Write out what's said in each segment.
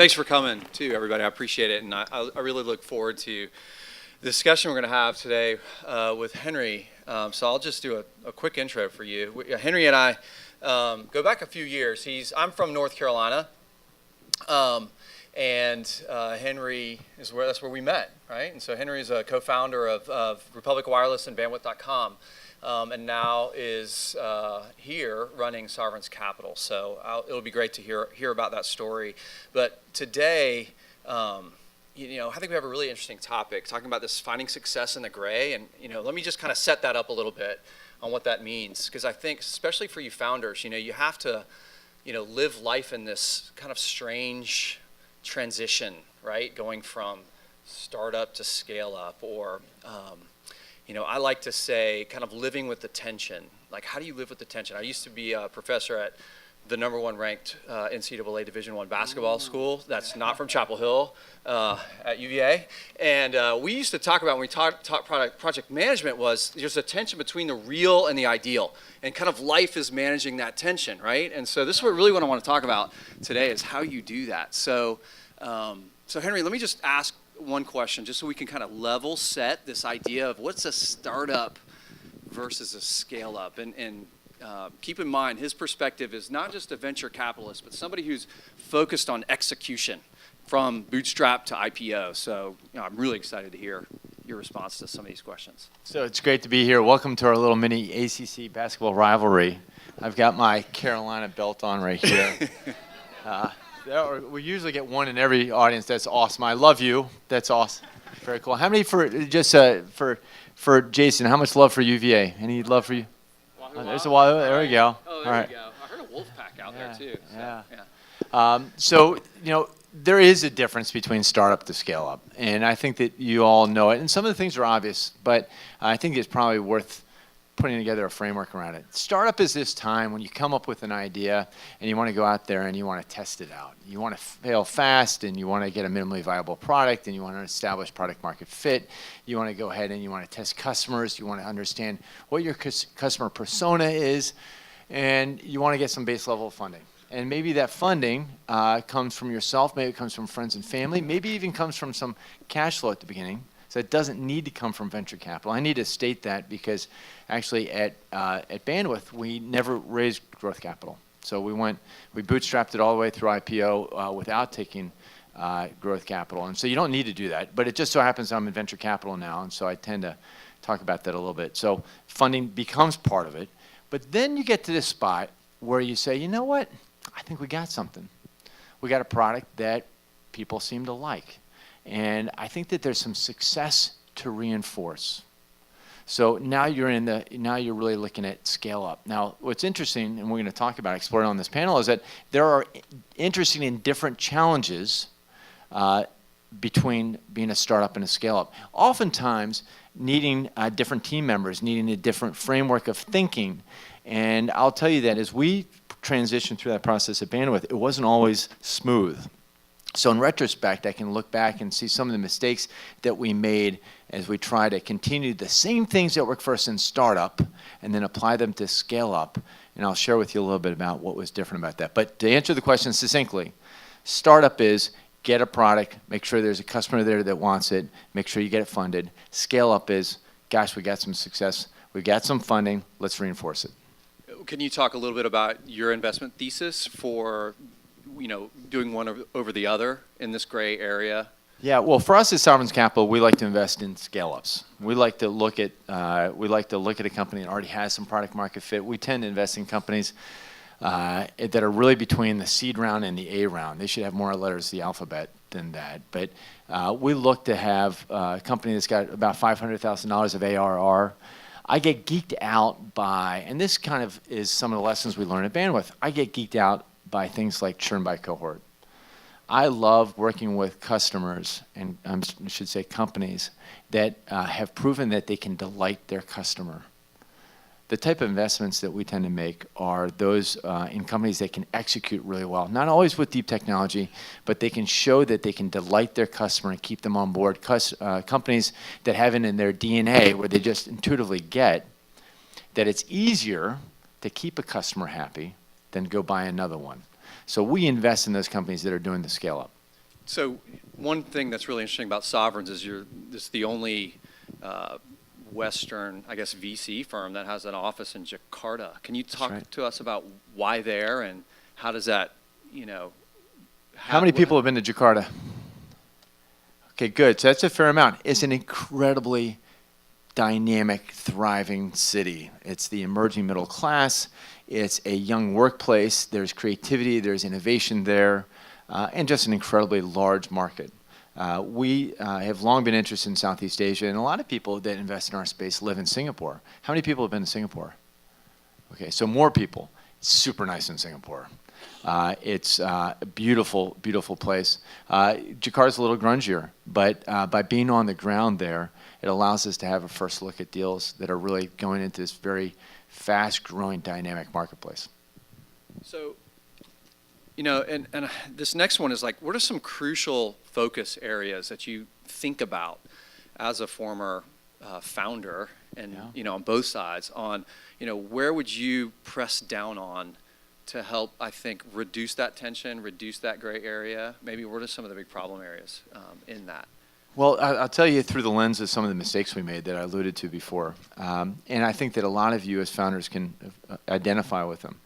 Thanks for coming, too, everybody. I appreciate it, and I really look forward to the discussion we're going to have today with Henry. So I'll just do a quick intro for you. Henry and I go back a few years. I'm from North Carolina, and Henry that's where we met, right? And so Henry is a co-founder of Republic Wireless and Bandwidth.com. And now is here running Sovereign's Capital. So it'll be great to hear about that story. But today, I think we have a really interesting topic, talking about this finding success in the gray. And, let me just kind of set that up a little bit on what that means. Because I think, especially for you founders, you have to, live life in this kind of strange transition, right? Going from startup to scale up, or I like to say kind of living with the tension. Like, how do you live with the tension? I used to be a professor at the #1 ranked NCAA Division I basketball school. That's not from Chapel Hill at UVA. And we used to talk about, when we taught project management, was there's a tension between the real and the ideal. And kind of life is managing that tension, right? And so this is what I want to talk about today, is how you do that. So Henry, let me just ask one question, just so we can kind of level set this idea of what's a startup versus a scale up. And keep in mind, his perspective is not just a venture capitalist, but somebody who's focused on execution from bootstrap to IPO. So I'm really excited to hear your response to some of these questions. So it's great to be here. Welcome to our little mini ACC basketball rivalry. I've got my Carolina belt on right here. We usually get one in every audience. That's awesome. I love you. That's awesome. Very cool. How many for Jason? How much love for UVA? Any love for you? There's a Wahoo. There we go. Oh, there we go. I heard a wolf pack out there too. So, there is a difference between startup to scale up, and I think that you all know it. And some of the things are obvious, but I think it's probably worth putting together a framework around it. Startup is this time when you come up with an idea and you want to go out there and you want to test it out. You want to fail fast, and you want to get a minimally viable product, and you want to establish product market fit. You want to go ahead and you want to test customers. You want to understand what your customer persona is, and you want to get some base level funding. And maybe that funding comes from yourself, maybe it comes from friends and family, maybe even comes from some cash flow at the beginning. So it doesn't need to come from venture capital. I need to state that because actually at Bandwidth, we never raised growth capital. So we bootstrapped it all the way through IPO without taking growth capital. And so you don't need to do that. But it just so happens I'm in venture capital now, and so I tend to talk about that a little bit. So funding becomes part of it. But then you get to this spot where you say, you know what? I think we got something. We got a product that people seem to like. And I think that there's some success to reinforce. So now you're really looking at scale up. Now, what's interesting, and we're going to talk about exploring on this panel, is that there are interesting and different challenges between being a startup and a scale up. Oftentimes, needing different team members, needing a different framework of thinking. And I'll tell you that as we transitioned through that process at Bandwidth, it wasn't always smooth. So in retrospect, I can look back and see some of the mistakes that we made as we try to continue the same things that work for us in startup and then apply them to scale up. And I'll share with you a little bit about what was different about that. But to answer the question succinctly, startup is get a product, make sure there's a customer there that wants it, make sure you get it funded. Scale up is, gosh, we got some success, we got some funding, let's reinforce it. Can you talk a little bit about your investment thesis for doing one over the other in this gray area? Yeah, well, for us at Sovereign's Capital, we like to invest in scale-ups. We like to look at a company that already has some product market fit. We tend to invest in companies that are really between the seed round and the A round. They should have more letters of the alphabet than that. But we look to have a company that's got about $500,000 of ARR. I get geeked out by, and this kind of is some of the lessons we learn at Bandwidth, I get geeked out by things like churn by cohort. I love working with customers, and I should say companies, that have proven that they can delight their customer. The type of investments that we tend to make are those in companies that can execute really well. Not always with deep technology, but they can show that they can delight their customer and keep them on board. Companies that have it in their DNA where they just intuitively get that it's easier to keep a customer happy than go buy another one. So we invest in those companies that are doing the scale up. So one thing that's really interesting about Sovereigns is this is the only Western, I guess, VC firm that has an office in Jakarta. Can you talk to us about why there and how does that, How many people have been to Jakarta? Okay, good. So that's a fair amount. It's an incredibly dynamic, thriving city. It's the emerging middle class. It's a young workplace. There's creativity. There's innovation there, and just an incredibly large market. We have long been interested in Southeast Asia, and a lot of people that invest in our space live in Singapore. How many people have been to Singapore? Okay, so more people. It's super nice in Singapore. It's a beautiful, beautiful place. Jakarta's a little grungier, but by being on the ground there, it allows us to have a first look at deals that are really going into this very fast-growing, dynamic marketplace. So, and this next one is like, what are some crucial focus areas that you think about as a former founder and, on both sides on, where would you press down on to help, I think, reduce that tension, reduce that gray area? Maybe what are some of the big problem areas in that? Well, I'll tell you through the lens of some of the mistakes we made that I alluded to before. And I think that a lot of you as founders can identify with them.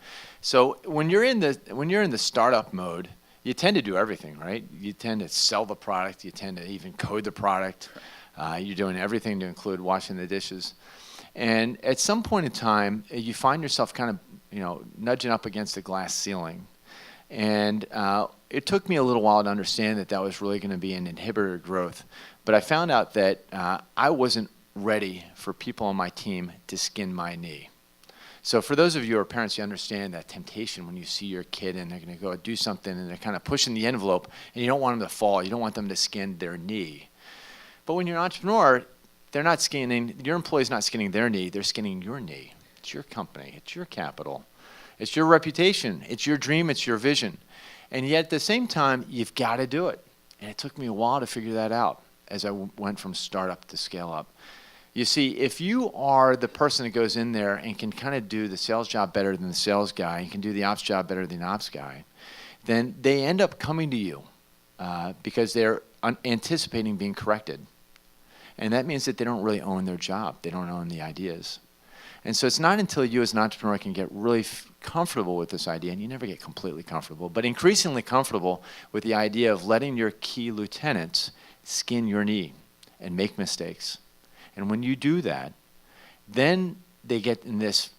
So when you're in the startup mode, you tend to do everything, right? You tend to sell the product. You tend to even code the product. You're doing everything to include washing the dishes. And at some point in time, you find yourself kind of nudging up against a glass ceiling. And it took me a little while to understand that was really going to be an inhibitor of growth. But I found out that I wasn't ready for people on my team to skin my knee. So for those of you who are parents, you understand that temptation when you see your kid and they're going to go do something and they're kind of pushing the envelope and you don't want them to fall. You don't want them to skin their knee. But when you're an entrepreneur, your employee's not skinning their knee, they're skinning your knee. It's your company. It's your capital. It's your reputation. It's your dream. It's your vision. And yet at the same time, you've got to do it. And it took me a while to figure that out as I went from startup to scale up. You see, if you are the person that goes in there and can kind of do the sales job better than the sales guy, and can do the ops job better than the ops guy, then they end up coming to you because they're anticipating being corrected. And that means that they don't really own their job. They don't own the ideas. And so it's not until you as an entrepreneur can get really comfortable with this idea, and you never get completely comfortable, but increasingly comfortable with the idea of letting your key lieutenants skin your knee and make mistakes. And when you do that, then they get in this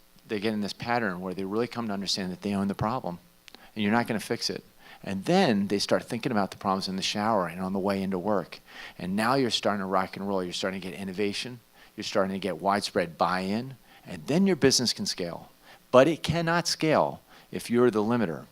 pattern where they really come to understand that they own the problem, and you're not going to fix it. And then they start thinking about the problems in the shower and on the way into work. And now you're starting to rock and roll. You're starting to get innovation. You're starting to get widespread buy-in. And then your business can scale. But it cannot scale if you're the limiter.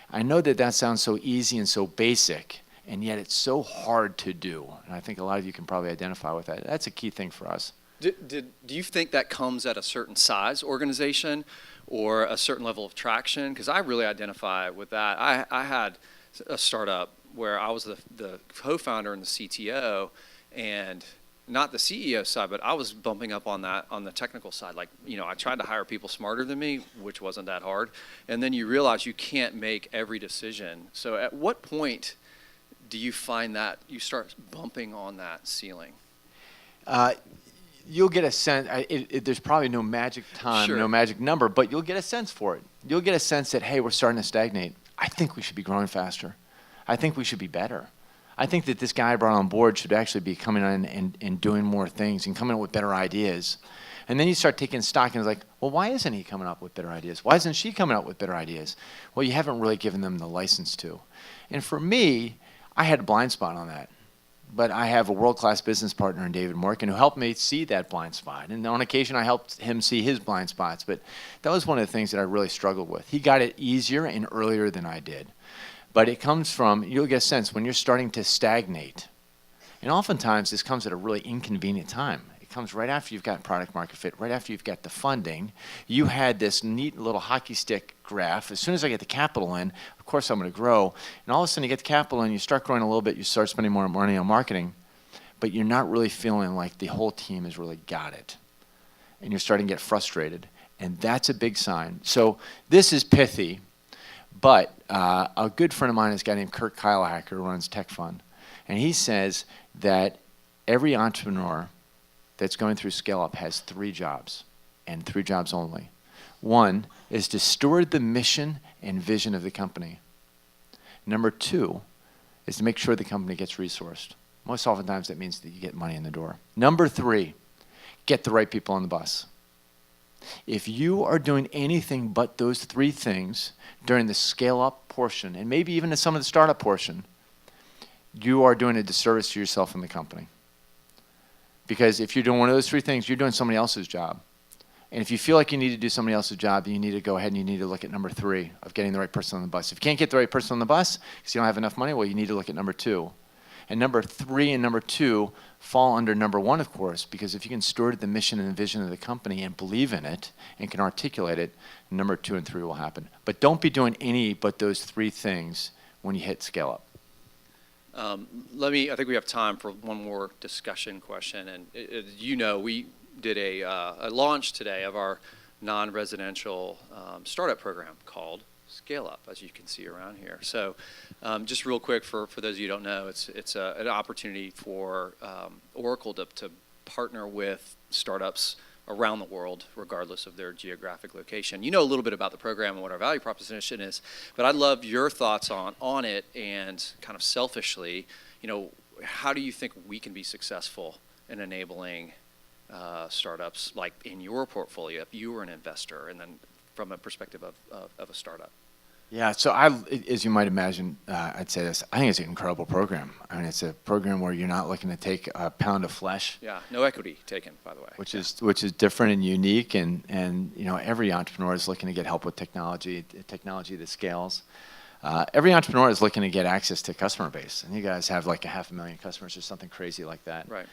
I know that sounds so easy and so basic, and yet it's so hard to do. And I think a lot of you can probably identify with that. That's a key thing for us. Do you think that comes at a certain size organization or a certain level of traction? Because I really identify with that. I had a startup where I was the co-founder and the CTO, and not the CEO side, but I was bumping up on the technical side. Like, I tried to hire people smarter than me, which wasn't that hard. And then you realize you can't make every decision. So at what point do you find that you start bumping on that ceiling? You'll get a sense. There's probably no magic time, no magic number, but you'll get a sense for it. You'll get a sense that, hey, we're starting to stagnate. I think we should be growing faster. I think we should be better. I think that this guy I brought on board should actually be coming on and doing more things and coming up with better ideas. And then you start taking stock and it's like, well, why isn't he coming up with better ideas? Why isn't she coming up with better ideas? Well, you haven't really given them the license to. And for me, I had a blind spot on that. But I have a world-class business partner in David Morgan who helped me see that blind spot. And on occasion, I helped him see his blind spots. But that was one of the things that I really struggled with. He got it easier and earlier than I did. But it comes from, you'll get a sense, when you're starting to stagnate. And oftentimes, this comes at a really inconvenient time. It comes right after you've got product market fit, right after you've got the funding. You had this neat little hockey stick graph. As soon as I get the capital in, of course I'm going to grow. And all of a sudden you get the capital in, you start growing a little bit, you start spending more money on marketing, but you're not really feeling like the whole team has really got it. And you're starting to get frustrated. And that's a big sign. So this is pithy, but a good friend of mine is a guy named Kurt Kylehacker who runs Tech Fund. And he says that every entrepreneur that's going through Scaleup has 3 jobs, and 3 jobs only. One is to steward the mission and vision of the company. Number 2 is to make sure the company gets resourced. Most oftentimes that means that you get money in the door. Number 3, get the right people on the bus. If you are doing anything but those 3 things during the scale-up portion, and maybe even some of the startup portion, you are doing a disservice to yourself and the company. Because if you're doing one of those 3 things, you're doing somebody else's job. And if you feel like you need to do somebody else's job, you need to go ahead and you need to look at number 3 of getting the right person on the bus. If you can't get the right person on the bus because you don't have enough money, well, you need to look at number 2. And number 3 and number 2 fall under number 1, of course, because if you can steward the mission and the vision of the company and believe in it and can articulate it, number 2 and 3 will happen. But don't be doing any but those 3 things when you hit scale up. I think we have time for one more discussion question. And we did a launch today of our non-residential startup program called Scaleup, as you can see around here. So just real quick, for those of you who don't know, it's an opportunity for Oracle to partner with startups around the world, regardless of their geographic location. You know a little bit about the program and what our value proposition is, but I'd love your thoughts on it, and kind of selfishly, how do you think we can be successful in enabling startups like in your portfolio if you were an investor, and then from a perspective of a startup? Yeah, so as you might imagine, I'd say this. I think it's an incredible program. I mean, it's a program where you're not looking to take a pound of flesh. Yeah, no equity taken, by the way. Which is different and unique, and every entrepreneur is looking to get help with technology that scales. Every entrepreneur is looking to get access to customer base, and you guys have like 500,000 customers or something crazy like that. Right.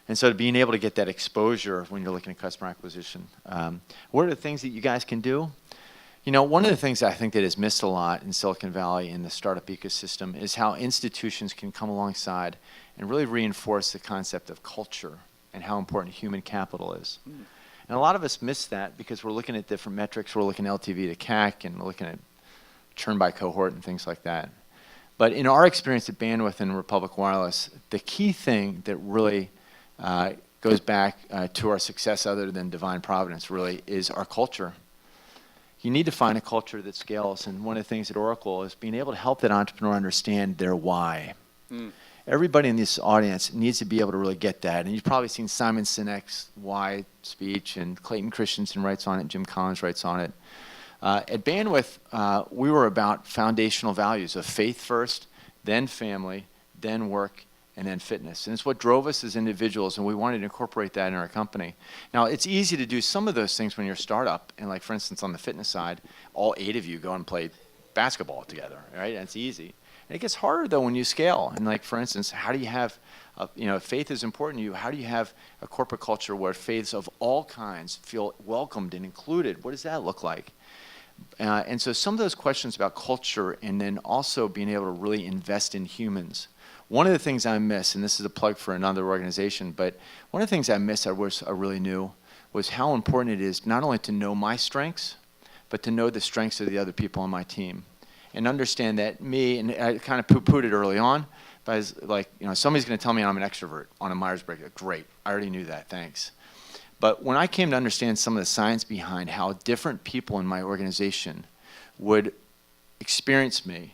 And so being able to get that exposure when you're looking at customer acquisition, what are the things that you guys can do? One of the things I think that is missed a lot in Silicon Valley in the startup ecosystem is how institutions can come alongside and really reinforce the concept of culture and how important human capital is. And a lot of us miss that because we're looking at different metrics. We're looking at LTV to CAC and looking at churn by cohort and things like that. But in our experience at Bandwidth and Republic Wireless, the key thing that really goes back to our success other than divine providence really is our culture. You need to find a culture that scales, and one of the things at Oracle is being able to help that entrepreneur understand their why. Everybody in this audience needs to be able to really get that, and you've probably seen Simon Sinek's why speech, and Clayton Christensen writes on it, Jim Collins writes on it. At Bandwidth, we were about foundational values of faith first, then family, then work, and then fitness. And it's what drove us as individuals, and we wanted to incorporate that in our company. Now, it's easy to do some of those things when you're a startup, and like, for instance, on the fitness side, all 8 of you go and play basketball together, right? And it's easy. And it gets harder, though, when you scale. And like, for instance, how do you have, faith is important to you. How do you have a corporate culture where faiths of all kinds feel welcomed and included? What does that look like? And so some of those questions about culture, and then also being able to really invest in humans. One of the things I miss, and this is a plug for another organization, but one of the things I miss, I really knew, was how important it is not only to know my strengths, but to know the strengths of the other people on my team. And understand that and I kind of poo-pooed it early on, but I was like, somebody's going to tell me I'm an extrovert on a Myers-Briggs. Great, I already knew that, thanks. But when I came to understand some of the science behind how different people in my organization would experience me,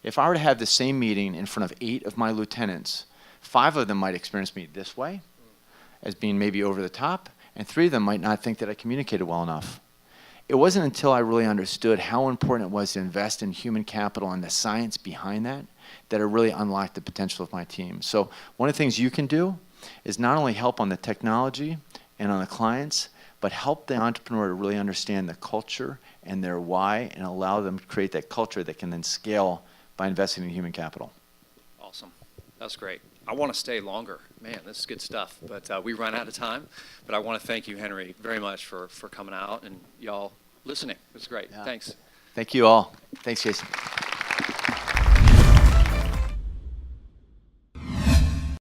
if I were to have the same meeting in front of 8 of my lieutenants, 5 of them might experience me this way, as being maybe over the top, and 3 of them might not think that I communicated well enough. It wasn't until I really understood how important it was to invest in human capital and the science behind that it really unlocked the potential of my team. So one of the things you can do is not only help on the technology and on the clients, but help the entrepreneur to really understand the culture and their why, and allow them to create that culture that can then scale by investing in human capital. Awesome. That's great. I want to stay longer. Man, this is good stuff. But we run out of time. But I want to thank you, Henry, very much for coming out and y'all listening. It was great. Yeah. Thanks. Thank you all. Thanks, Jason.